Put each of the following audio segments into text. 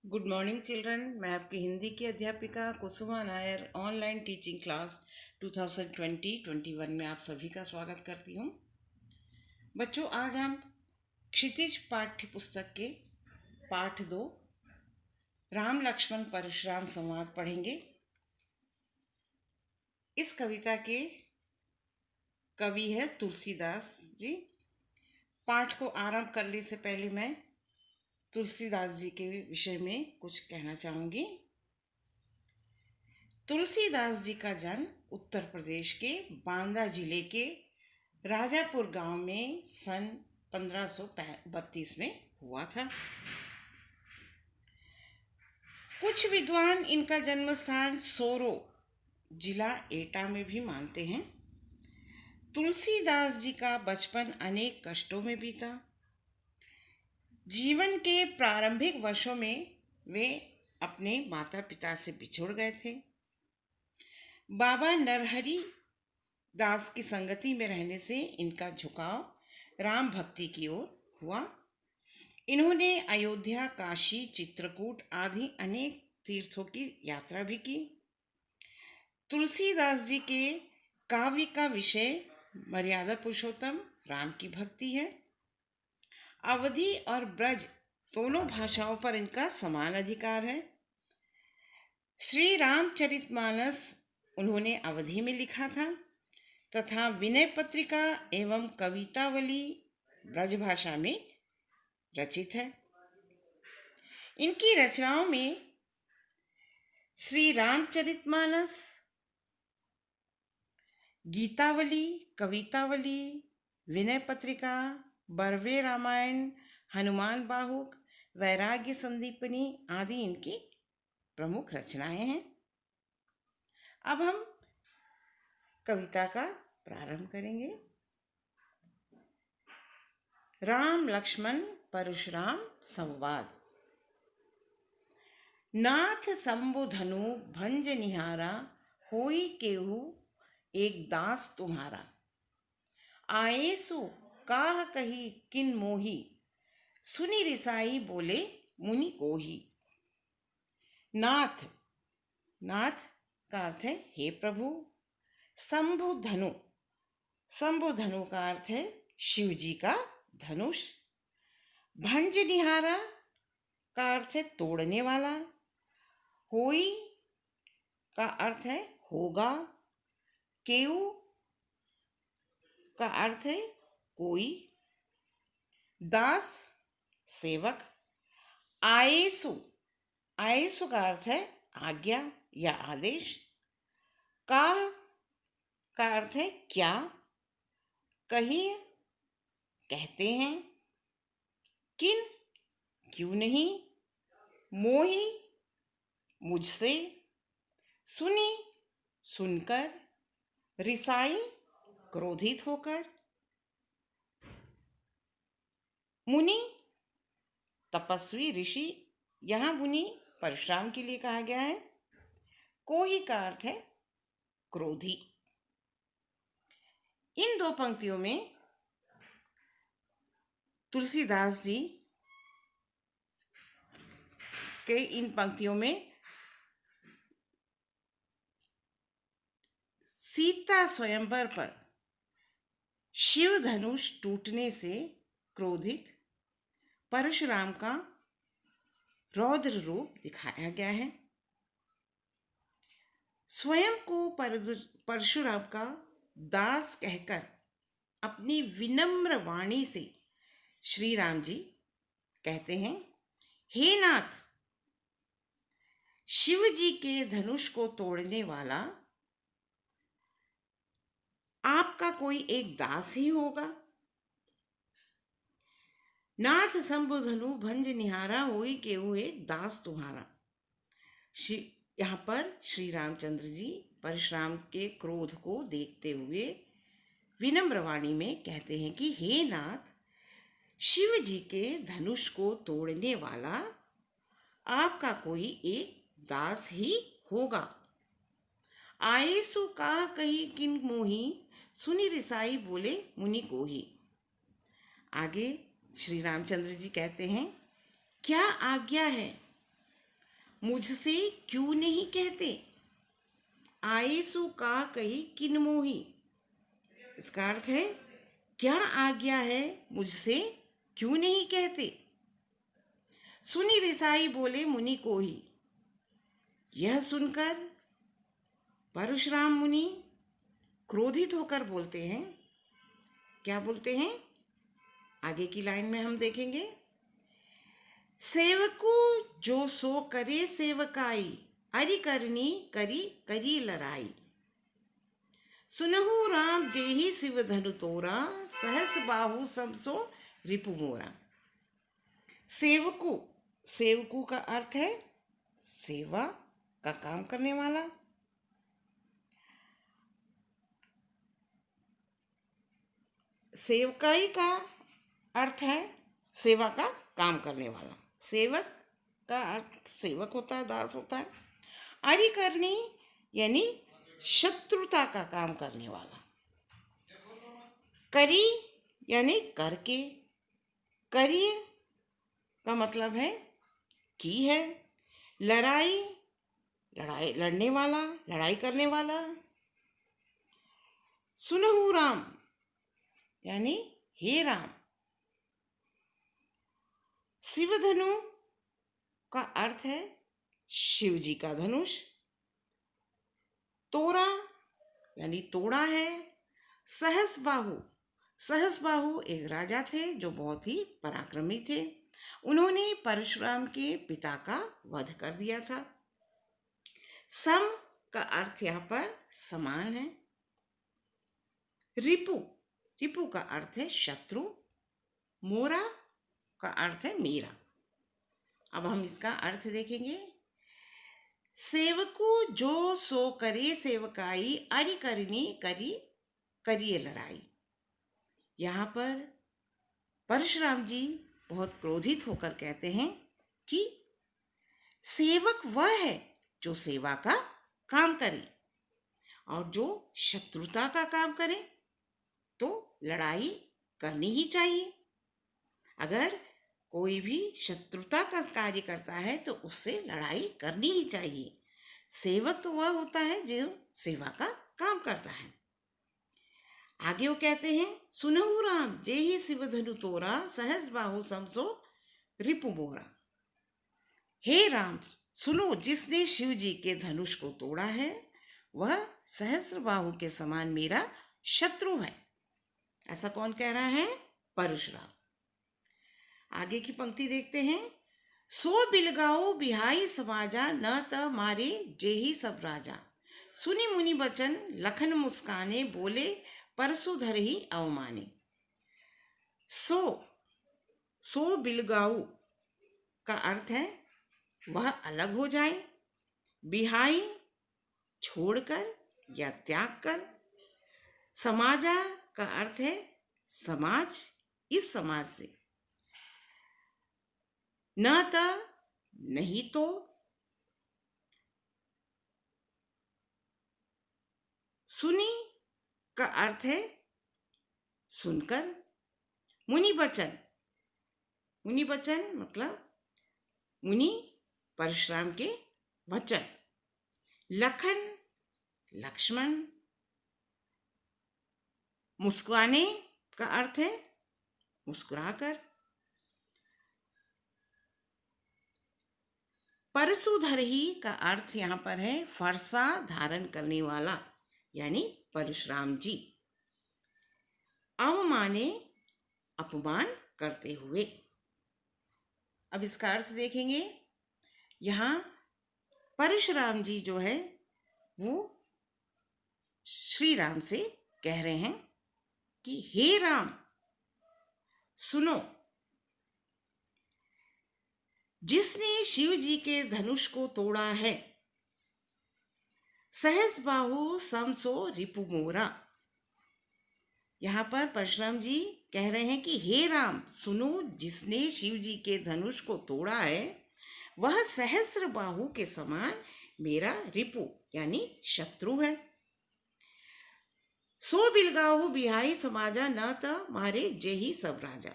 Good morning children. मैं आपकी हिंदी की अध्यापिका कुसुमा नायर ऑनलाइन टीचिंग क्लास 2020-21 में आप सभी का स्वागत करती हूँ। बच्चों, आज हम क्षितिज पाठ्य पुस्तक के पाठ 2 राम लक्ष्मण परशुराम संवाद पढ़ेंगे। इस कविता के कवि है तुलसीदास जी। पाठ को आरंभ करने से पहले मैं तुलसीदास जी के विषय में कुछ कहना चाहूँगी। तुलसीदास जी का जन्म उत्तर प्रदेश के बांदा जिले के राजापुर गांव में सन 1532 में हुआ था। कुछ विद्वान इनका जन्म स्थान सोरो जिला एटा में भी मानते हैं। तुलसीदास जी का बचपन अनेक कष्टों में बीता। जीवन के प्रारंभिक वर्षों में वे अपने माता पिता से बिछुड़ गए थे। बाबा नरहरि दास की संगति में रहने से इनका झुकाव राम भक्ति की ओर हुआ। इन्होंने अयोध्या, काशी, चित्रकूट आदि अनेक तीर्थों की यात्रा भी की। तुलसीदास जी के काव्य का विषय मर्यादा पुरुषोत्तम राम की भक्ति है। अवधी और ब्रज दोनों भाषाओं पर इनका समान अधिकार है। श्री रामचरितमानस उन्होंने अवधी में लिखा था तथा विनय पत्रिका एवं कवितावली ब्रजभाषा में रचित है। इनकी रचनाओं में श्री रामचरितमानस, गीतावली, कवितावली, विनय पत्रिका, बरवे रामायण, हनुमान बाहुक, वैराग्य संदीपनी आदि इनकी प्रमुख रचनाएं हैं। अब हम कविता का प्रारंभ करेंगे। राम लक्ष्मण परशुराम संवाद। नाथ शंभु धनु भंज निहारा, होई केहू एक दास तुम्हारा। आएसु काह कही किन मोही, सुनी रिसाई बोले मुनि कोही। नाथ, नाथ का अर्थ है हे प्रभु। शंभु धनु, शंभु धनु का अर्थ है शिव जी का धनुष। भंज निहारा का अर्थ है तोड़ने वाला। होई का अर्थ है होगा। केऊ का अर्थ है कोई। दास सेवक। आएसु, आएसु का अर्थ है आज्ञा या आदेश। का अर्थ है क्या, कहिए, कहते हैं। किन क्यों नहीं। मोही मुझसे। सुनी सुनकर। रिसाई क्रोधित होकर। मुनि तपस्वी ऋषि, यहाँ मुनि परशुराम के लिए कहा गया है। कोही का अर्थ है क्रोधी। इन दो पंक्तियों में तुलसीदास जी के इन पंक्तियों में सीता स्वयंवर पर शिव धनुष टूटने से क्रोधित परशुराम का रौद्र रूप दिखाया गया है। स्वयं को परशुराम का दास कहकर अपनी विनम्र वाणी से श्री राम जी कहते हैं, हे नाथ, शिव जी के धनुष को तोड़ने वाला आपका कोई एक दास ही होगा। नाथ शंभु धनु भंज निहारा, होई केहू एक दास तुम्हारा। यहाँ पर श्री रामचंद्र जी परशुराम के क्रोध को देखते हुए विनम्र वाणी में कहते हैं कि हे नाथ, शिव जी के धनुष को तोड़ने वाला आपका कोई एक दास ही होगा। आएसु काह कही किन मोही, सुनी रिसाई बोले मुनि कोही। आगे श्री रामचंद्र जी कहते हैं, क्या आज्ञा है, मुझसे क्यों नहीं कहते, आए सो का कही किन मोही। इसका अर्थ है क्या आज्ञा है, मुझसे क्यों नहीं कहते। सुनी रिसाई बोले मुनि को ही। यह सुनकर परशुराम मुनि क्रोधित होकर बोलते हैं। क्या बोलते हैं, आगे की लाइन में हम देखेंगे। सेवको जो सो करे सेवकाई, अरि करनी करी करी लड़ाई। सुनहु राम जेहि शिव धनु तोरा, सहस बाहु समसो रिपु मोरा। सेवकु, सेवकु का अर्थ है सेवा का काम करने वाला। सेवकाई का अर्थ है सेवा का काम करने वाला। सेवक का अर्थ सेवक होता है, दास होता है। अरि करनी यानी शत्रुता का काम करने वाला। करी यानी करके, करिए का मतलब है की है। लड़ाई, लड़ाई लड़ने वाला, लड़ाई करने वाला। सुनहु राम यानी हे राम। शिव धनु का अर्थ है शिव जी का धनुष। तोरा यानी तोड़ा है। सहस बाहु, सहस बाहु एक राजा थे जो बहुत ही पराक्रमी थे। उन्होंने परशुराम के पिता का वध कर दिया था। सम का अर्थ यहाँ पर समान है। रिपु, रिपु का अर्थ है शत्रु। मोरा का अर्थ है मेरा। अब हम इसका अर्थ देखेंगे। सेवको जो सो करे सेवकाई, अरि करनी करी करिए लड़ाई। यहाँ पर परशुराम जी बहुत क्रोधित होकर कहते हैं कि सेवक वह है जो सेवा का काम करे, और जो शत्रुता का काम करे तो लड़ाई करनी ही चाहिए। अगर कोई भी शत्रुता का कार्य करता है तो उससे लड़ाई करनी ही चाहिए। सेवक तो वह होता है जो सेवा का काम करता है। आगे वो कहते हैं, सुनहु राम जेहि शिव धनु तोरा, सहस बाहु समसो रिपु मोरा। हे राम, सुनो, जिसने शिव जी के धनुष को तोड़ा है वह सहस्र बाहु के समान मेरा शत्रु है। ऐसा कौन कह रहा है? परशुराम। आगे की पंक्ति देखते हैं। सो बिलगाओ बिहाई समाजा, न त मारे जेहि सब राजा। सुनी मुनि बचन लखन मुस्काने, बोले परसु धर ही अवमाने। सो बिलगाऊ का अर्थ है वह अलग हो जाए। बिहाई छोड़कर या त्याग कर। समाजा का अर्थ है समाज, इस समाज से। न त नहीं तो। सुनी का अर्थ है सुनकर। मुनि बचन, मुनि वचन मतलब मुनि परशुराम के वचन। लखन लक्ष्मण। मुस्कुराने का अर्थ है मुस्कुराकर। परशुधर ही का अर्थ यहाँ पर है फरसा धारण करने वाला, यानी परशुराम जी। अवमाने अपमान करते हुए। अब इसका अर्थ देखेंगे। यहाँ परशुराम जी जो है वो श्री राम से कह रहे हैं कि हे राम सुनो, जिसने शिव जी के धनुष को तोड़ा है, सहस बाहु समसो रिपु मोरा। यहाँ पर परशुराम जी कह रहे हैं कि हे राम सुनो, जिसने शिव जी के धनुष को तोड़ा है वह सहस्र बाहु के समान मेरा रिपु यानी शत्रु है। सो बिलगाहु बिहाई समाजा, न त मारे जेहि सब राजा।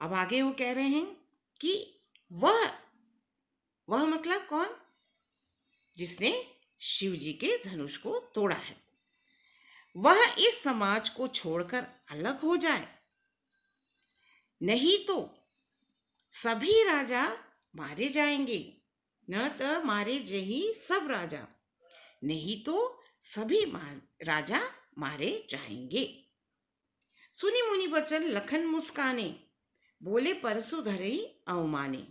अब आगे वो कह रहे हैं कि वह वह मतलब कौन? जिसने शिव जी के धनुष को तोड़ा है। वह इस समाज को छोड़कर अलग हो जाए, नहीं तो सभी राजा मारे जाएंगे। न तो मारे जही सब राजा, नहीं तो सभी राजा मारे जाएंगे। सुनी मुनि बचन लखन मुस्काने, बोले परसु धरई अवमाने।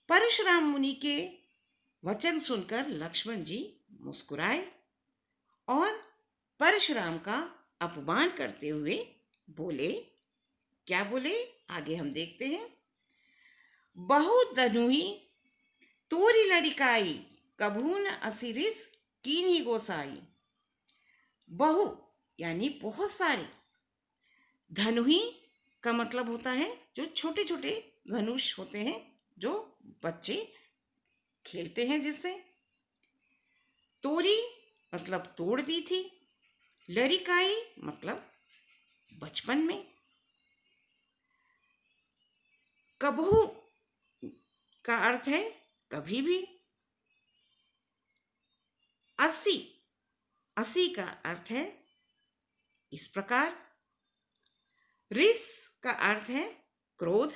परशुराम मुनि के वचन सुनकर लक्ष्मण जी मुस्कुराए और परशुराम का अपमान करते हुए बोले। क्या बोले, आगे हम देखते हैं। बहुत धनुई तोरी लरिकाई, कभू न असिरिस कीन्ही गोसाई। बहु यानी बहुत सारे, धनुही का मतलब होता है जो छोटे छोटे धनुष होते हैं, जो बच्चे खेलते हैं जिससे। तोरी मतलब तोड़ दी थी, लरिकाई मतलब बचपन में, कबहू का अर्थ है कभी भी, अस्सी अस्सी का अर्थ है इस प्रकार, रिस का अर्थ है क्रोध,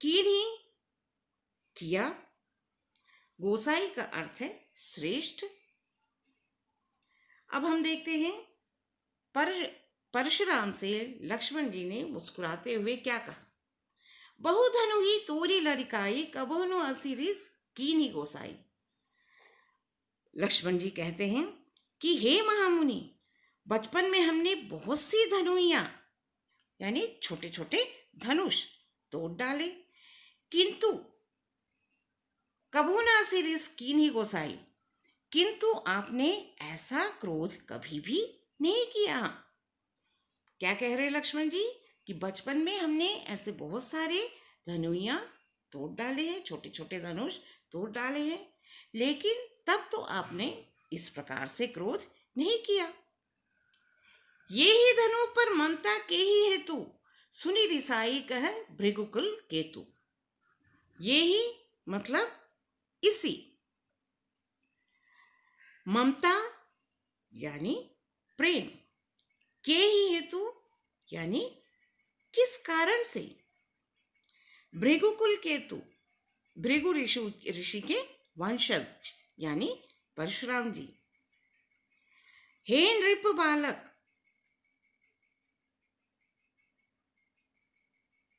कीन्ही किया, गोसाई का अर्थ है श्रेष्ठ। अब हम देखते हैं परशुराम से लक्ष्मण जी ने मुस्कुराते हुए क्या कहा। बहुधनु ही तोरी लरिकाई, कबहु न असिरिस कीन्ही गोसाई। लक्ष्मण जी कहते हैं कि हे महामुनि, बचपन में हमने बहुत सी धनुइयां यानी छोटे छोटे धनुष तोड़ डाले, किंतु कबहु न असिरिस कीन्ही गोसाई, किंतु आपने ऐसा क्रोध कभी भी नहीं किया। क्या कह रहे लक्ष्मण जी कि बचपन में हमने ऐसे बहुत सारे धनुइयां तोड़ डाले हैं, छोटे छोटे धनुष तोड़ डाले हैं, लेकिन तब तो आपने इस प्रकार से क्रोध नहीं किया। ये ही धनु पर ममता के ही हेतु, सुनी रिसाई कह भृगुकुल केतु। ये ही मतलब इसी, ममता यानी प्रेम, के ही हेतु यानी किस कारण से, भृगुकुल केतु भृगु ऋषि के वंशज यानी परशुराम जी। हे नृप बालक,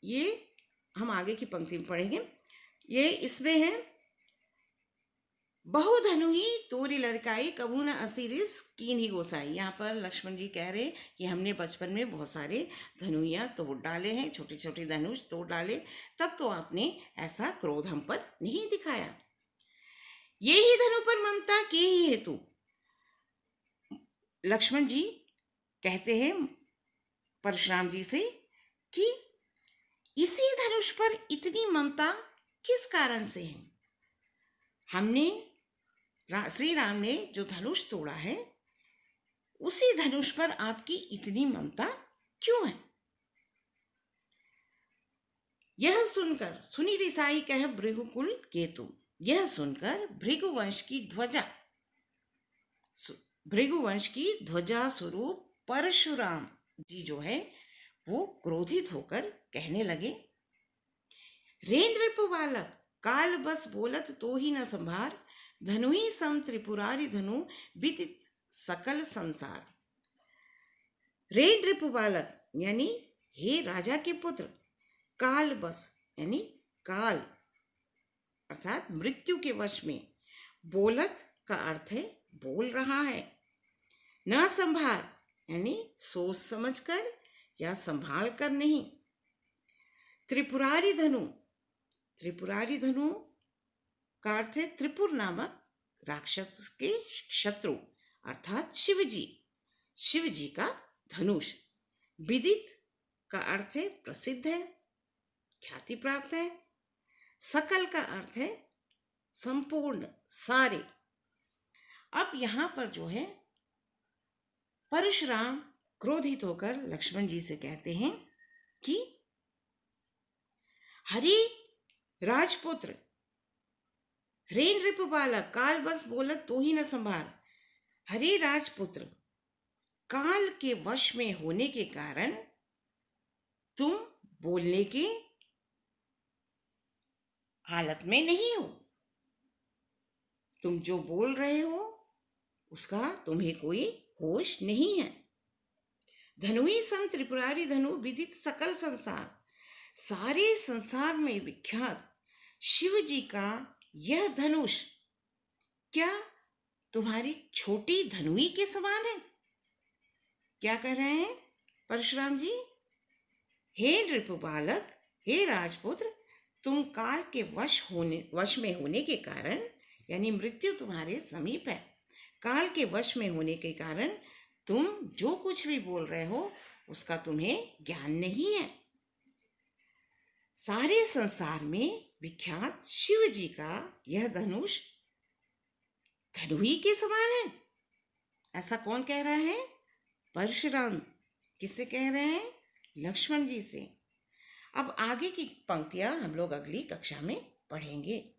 ये हम आगे की पंक्ति में पढ़ेंगे। ये इसमें है बहुधनु ही तोरी लड़काई, कबू न असिरिस कीन्ही गोसाई। यहाँ पर लक्ष्मण जी कह रहे कि हमने बचपन में बहुत सारे धनुइयाँ तोड़ डाले हैं, छोटे छोटे धनुष तोड़ डाले, तब तो आपने ऐसा क्रोध हम पर नहीं दिखाया। ये ही धनु पर ममता के ही हेतु, लक्ष्मण जी कहते हैं परशुराम जी से कि इसी धनुष पर इतनी ममता किस कारण से है। हमने श्री राम ने जो धनुष तोड़ा है, उसी धनुष पर आपकी इतनी ममता क्यों है। यह सुनकर सुनी रिसाई कह भृगुकुल केतु, यह सुनकर भृगुवंश की ध्वजा स्वरूप परशुराम जी जो है वो क्रोधित होकर कहने लगे। रे नृप बालक, काल बस बोलत तो ही न संभार, धनु ही सम त्रिपुरारी धनु विदित सकल संसार। रे नृप बालक यानी हे राजा के पुत्र, काल बस यानी काल अर्थात मृत्यु के वश में, बोलत का अर्थ है बोल रहा है, न संभार यानी सोच समझकर या संभाल कर नहीं, त्रिपुरारी धनु, त्रिपुरारी धनु का अर्थ है त्रिपुर नामक राक्षस के शत्रु अर्थात शिवजी, शिवजी का धनुष। विदित का अर्थ है प्रसिद्ध है, ख्याति प्राप्त है। सकल का अर्थ है संपूर्ण, सारे। अब यहां पर जो है परशुराम क्रोधित होकर लक्ष्मण जी से कहते हैं कि हरि राजपुत्र, रे नृप बालक, काल बस बोलत तो ही न संभार। हरे राजपुत्र, काल के वश में होने के कारण तुम बोलने के हालत में नहीं हो। तुम जो बोल रहे हो उसका तुम्हें कोई होश नहीं है। धनुई सम त्रिपुरारी धनु विदित सकल संसार, सारे संसार में विख्यात शिव जी का यह धनुष क्या तुम्हारी छोटी धनुई के समान है? क्या कह रहे हैं परशुराम जी? हे नृप बालक, हे राजपुत्र, तुम काल के वश में होने के कारण, यानी मृत्यु तुम्हारे समीप है, काल के वश में होने के कारण तुम जो कुछ भी बोल रहे हो उसका तुम्हें ज्ञान नहीं है। सारे संसार में विख्यात शिव जी का यह धनुष धनुई के समान है। ऐसा कौन कह रहा है? परशुराम। किससे कह रहे हैं? लक्ष्मण जी से। अब आगे की पंक्तियां हम लोग अगली कक्षा में पढ़ेंगे।